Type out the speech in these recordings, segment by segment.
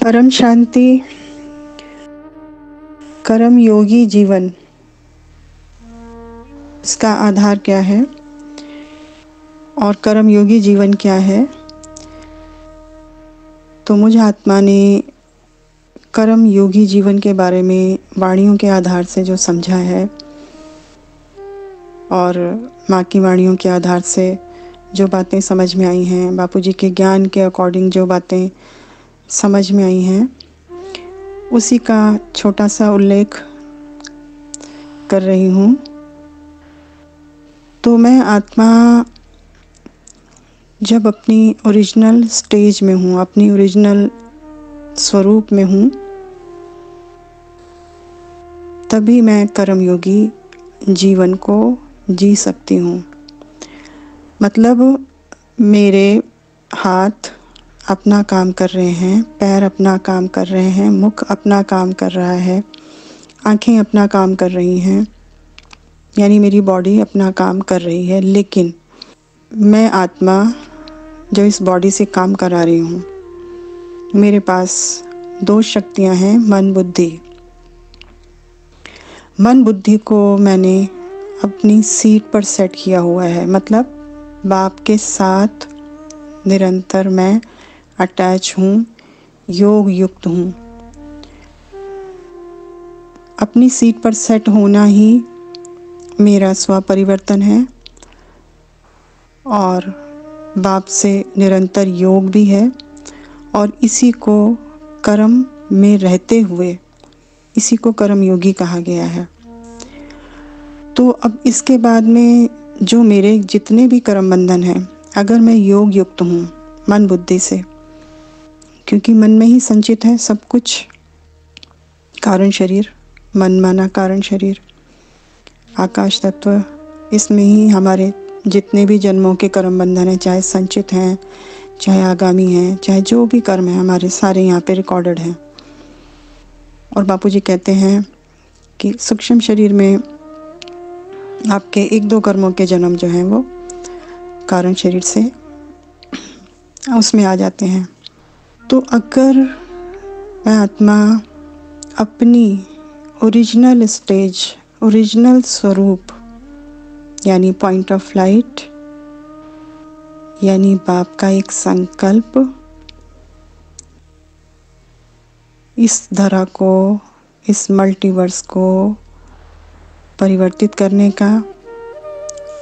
परम शांति, कर्म योगी जीवन, इसका आधार क्या है और कर्म योगी जीवन क्या है। तो मुझ आत्मा ने कर्म योगी जीवन के बारे में वाणियों के आधार से जो समझा है और माँ की वाणियों के आधार से जो बातें समझ में आई हैं, बापूजी के ज्ञान के अकॉर्डिंग जो बातें समझ में आई हैं, उसी का छोटा सा उल्लेख कर रही हूँ। तो मैं आत्मा जब अपनी ओरिजिनल स्टेज में हूँ, अपनी ओरिजिनल स्वरूप में हूँ, तभी मैं कर्मयोगी जीवन को जी सकती हूँ। मतलब मेरे हाथ अपना काम कर रहे हैं, पैर अपना काम कर रहे हैं, मुख अपना काम कर रहा है, आँखें अपना काम कर रही हैं, यानी मेरी बॉडी अपना काम कर रही है। लेकिन मैं आत्मा जो इस बॉडी से काम करा रही हूँ, मेरे पास दो शक्तियाँ हैं, मन बुद्धि। मन बुद्धि को मैंने अपनी सीट पर सेट किया हुआ है, मतलब बाप के साथ निरंतर मैं अटैच हूँ, योग युक्त हूँ। अपनी सीट पर सेट होना ही मेरा स्व परिवर्तन है और बाप से निरंतर योग भी है, और इसी को कर्म में रहते हुए इसी को कर्म योगी कहा गया है। तो अब इसके बाद में जो मेरे जितने भी कर्म बंधन हैं, अगर मैं योग युक्त हूँ मन बुद्धि से, क्योंकि मन में ही संचित है सब कुछ, कारण शरीर, मन माना कारण शरीर, आकाश तत्व, इसमें ही हमारे जितने भी जन्मों के कर्म बंधन हैं, चाहे संचित हैं, चाहे आगामी हैं, चाहे जो भी कर्म है, हमारे सारे यहाँ पे रिकॉर्डेड हैं। और बापूजी कहते हैं कि सूक्ष्म शरीर में आपके एक दो कर्मों के जन्म जो हैं वो कारण शरीर से उसमें आ जाते हैं। तो अगर मैं आत्मा अपनी ओरिजिनल स्टेज, ओरिजिनल स्वरूप, यानी पॉइंट ऑफ लाइट, यानी बाप का एक संकल्प, इस धरा को, इस मल्टीवर्स को परिवर्तित करने का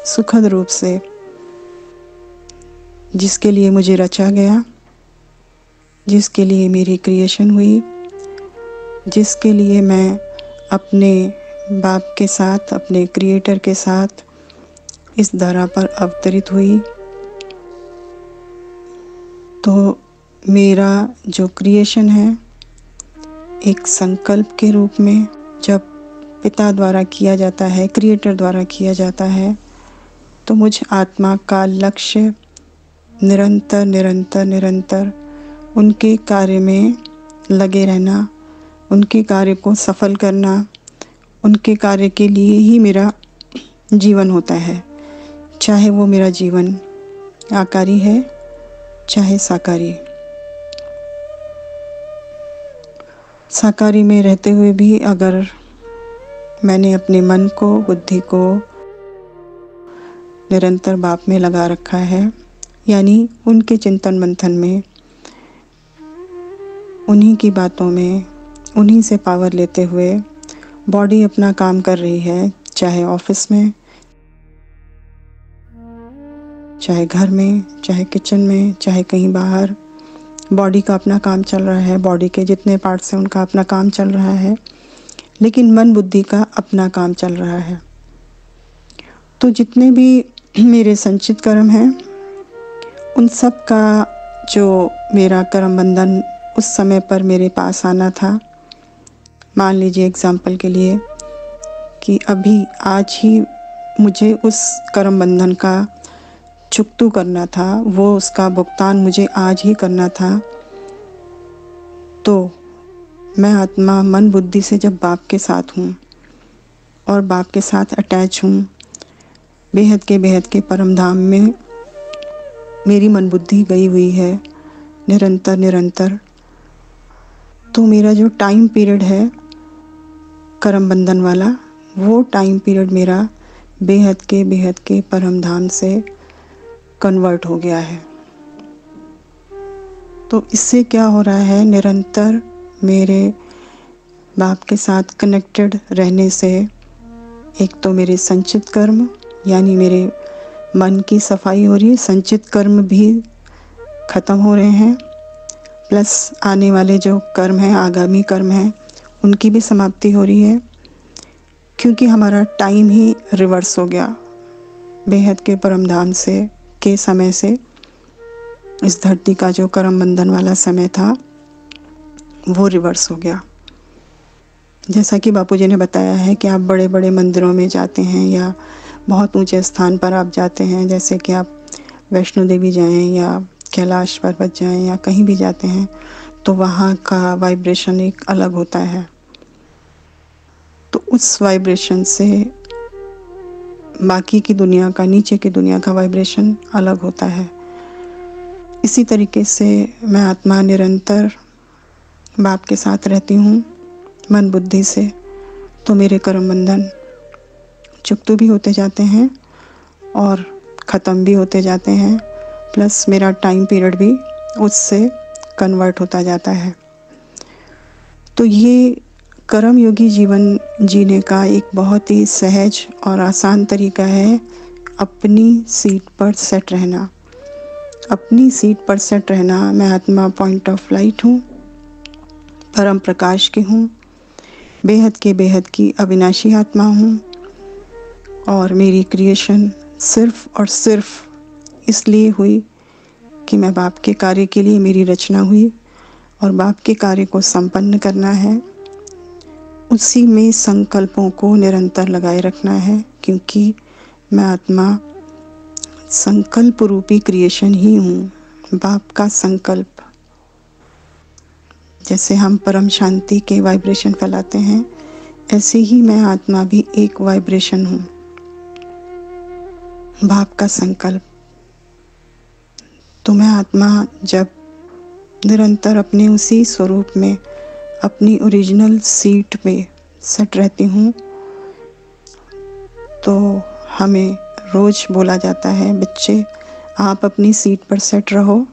सुखद रूप से, जिसके लिए मुझे रचा गया, जिसके लिए मेरी क्रिएशन हुई, जिसके लिए मैं अपने बाप के साथ, अपने क्रिएटर के साथ इस धरा पर अवतरित हुई। तो मेरा जो क्रिएशन है एक संकल्प के रूप में जब पिता द्वारा किया जाता है, क्रिएटर द्वारा किया जाता है, तो मुझ आत्मा का लक्ष्य निरंतर निरंतर निरंतर उनके कार्य में लगे रहना, उनके कार्य को सफल करना, उनके कार्य के लिए ही मेरा जीवन होता है। चाहे वो मेरा जीवन आकारी है, चाहे साकारी। साकारी में रहते हुए भी अगर मैंने अपने मन को, बुद्धि को निरंतर बाप में लगा रखा है, यानी उनके चिंतन मंथन में, उन्हीं की बातों में, उन्हीं से पावर लेते हुए बॉडी अपना काम कर रही है, चाहे ऑफिस में, चाहे घर में, चाहे किचन में, चाहे कहीं बाहर, बॉडी का अपना काम चल रहा है, बॉडी के जितने पार्ट्स हैं उनका अपना काम चल रहा है, लेकिन मन बुद्धि का अपना काम चल रहा है। तो जितने भी मेरे संचित कर्म हैं, उन सब का जो मेरा कर्म बंधन उस समय पर मेरे पास आना था, मान लीजिए एग्जाम्पल के लिए कि अभी आज ही मुझे उस कर्म बंधन का चुकतू करना था, वो उसका भुगतान मुझे आज ही करना था। तो मैं आत्मा मन बुद्धि से जब बाप के साथ हूँ और बाप के साथ अटैच हूँ, बेहद के परम धाम में मेरी मन बुद्धि गई हुई है निरंतर निरंतर। तो मेरा जो टाइम पीरियड है कर्म बंधन वाला, वो टाइम पीरियड मेरा बेहद के परम धाम से कन्वर्ट हो गया है। तो इससे क्या हो रहा है, निरंतर मेरे बाप के साथ कनेक्टेड रहने से एक तो मेरे संचित कर्म यानी मेरे मन की सफाई हो रही है, संचित कर्म भी ख़त्म हो रहे हैं, प्लस आने वाले जो कर्म हैं, आगामी कर्म हैं, उनकी भी समाप्ति हो रही है, क्योंकि हमारा टाइम ही रिवर्स हो गया। बेहद के परम धाम से के समय से इस धरती का जो कर्म बंधन वाला समय था वो रिवर्स हो गया। जैसा कि बापूजी ने बताया है कि आप बड़े बड़े मंदिरों में जाते हैं या बहुत ऊंचे स्थान पर आप जाते हैं, जैसे कि आप वैष्णो देवी जाएं या कैलाश पर्वत जाएं या कहीं भी जाते हैं, तो वहाँ का वाइब्रेशन एक अलग होता है। तो उस वाइब्रेशन से बाकी की दुनिया का, नीचे की दुनिया का वाइब्रेशन अलग होता है। इसी तरीके से मैं आत्मा निरंतर बाप के साथ रहती हूँ मन बुद्धि से, तो मेरे कर्म बंधन चुकतू भी होते जाते हैं और ख़त्म भी होते जाते हैं, प्लस मेरा टाइम पीरियड भी उससे कन्वर्ट होता जाता है। तो ये कर्म योगी जीवन जीने का एक बहुत ही सहज और आसान तरीका है अपनी सीट पर सेट रहना। अपनी सीट पर सेट रहना। मैं आत्मा पॉइंट ऑफ लाइट हूँ, परम प्रकाश की हूँ, बेहद की अविनाशी आत्मा हूँ, और मेरी क्रिएशन सिर्फ और सिर्फ इसलिए हुई कि मैं बाप के कार्य के लिए मेरी रचना हुई और बाप के कार्य को संपन्न करना है। उसी में संकल्पों को निरंतर लगाए रखना है, क्योंकि मैं आत्मा संकल्प रूपी क्रिएशन ही हूँ, बाप का संकल्प। जैसे हम परम शांति के वाइब्रेशन फैलाते हैं, ऐसे ही मैं आत्मा भी एक वाइब्रेशन हूँ, बाप का संकल्प। तो मैं आत्मा जब निरंतर अपने उसी स्वरूप में, अपनी ओरिजिनल सीट पे सेट रहती हूँ, तो हमें रोज बोला जाता है, बच्चे आप अपनी सीट पर सेट रहो,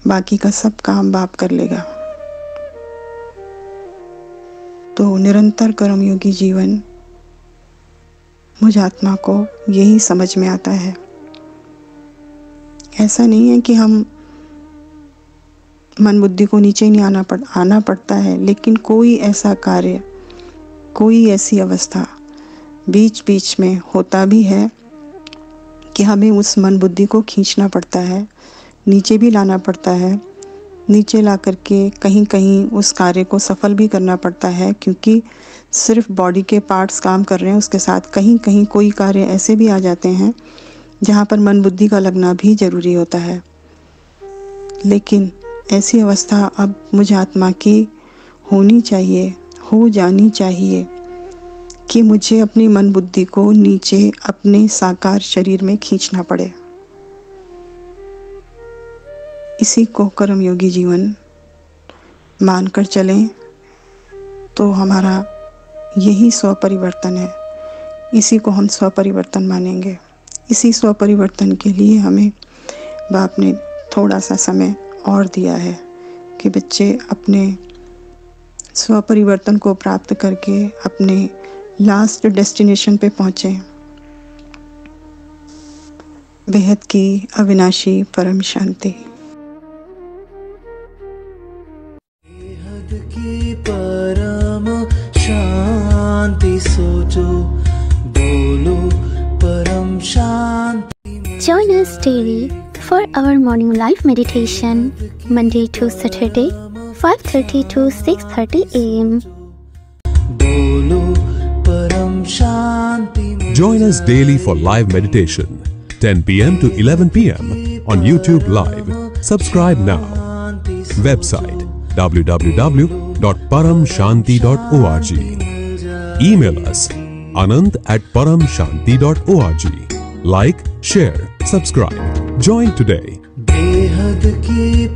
बाकी का सब काम बाप कर लेगा। तो निरंतर कर्मयोगी जीवन मुझ आत्मा को यही समझ में आता है। ऐसा नहीं है कि हम मन बुद्धि को नीचे नहीं आना पड़ता है, लेकिन कोई ऐसा कार्य, कोई ऐसी अवस्था बीच बीच में होता भी है कि हमें उस मन बुद्धि को खींचना पड़ता है, नीचे भी लाना पड़ता है, नीचे ला करके कहीं कहीं उस कार्य को सफल भी करना पड़ता है, क्योंकि सिर्फ बॉडी के पार्ट्स काम कर रहे हैं, उसके साथ कहीं कहीं कोई कार्य ऐसे भी आ जाते हैं जहाँ पर मन बुद्धि का लगना भी जरूरी होता है। लेकिन ऐसी अवस्था अब मुझ आत्मा की होनी चाहिए, हो जानी चाहिए कि मुझे अपनी मन बुद्धि को नीचे अपने साकार शरीर में खींचना पड़े। इसी को कर्मयोगी जीवन मानकर चलें तो हमारा यही स्वपरिवर्तन है। इसी को हम स्वपरिवर्तन मानेंगे। इसी स्वपरिवर्तन के लिए हमें बाप ने थोड़ा सा समय और दिया है कि बच्चे अपने स्वपरिवर्तन को प्राप्त करके अपने लास्ट डेस्टिनेशन पे पहुँचे, बेहद की अविनाशी परम शांति। बेहद की परम शांति सोचो, बोलो परम शांति। Join us daily for our morning live meditation, Monday to Saturday, 5:30 to 6:30 a.m. बोलो परम शांति। Join us daily for live meditation, 10 p.m. to 11 p.m. on YouTube Live. Subscribe now. Website www.paramshanti.org. Email us anant@paramshanti.org. Like, share, subscribe. Join today. बेहद की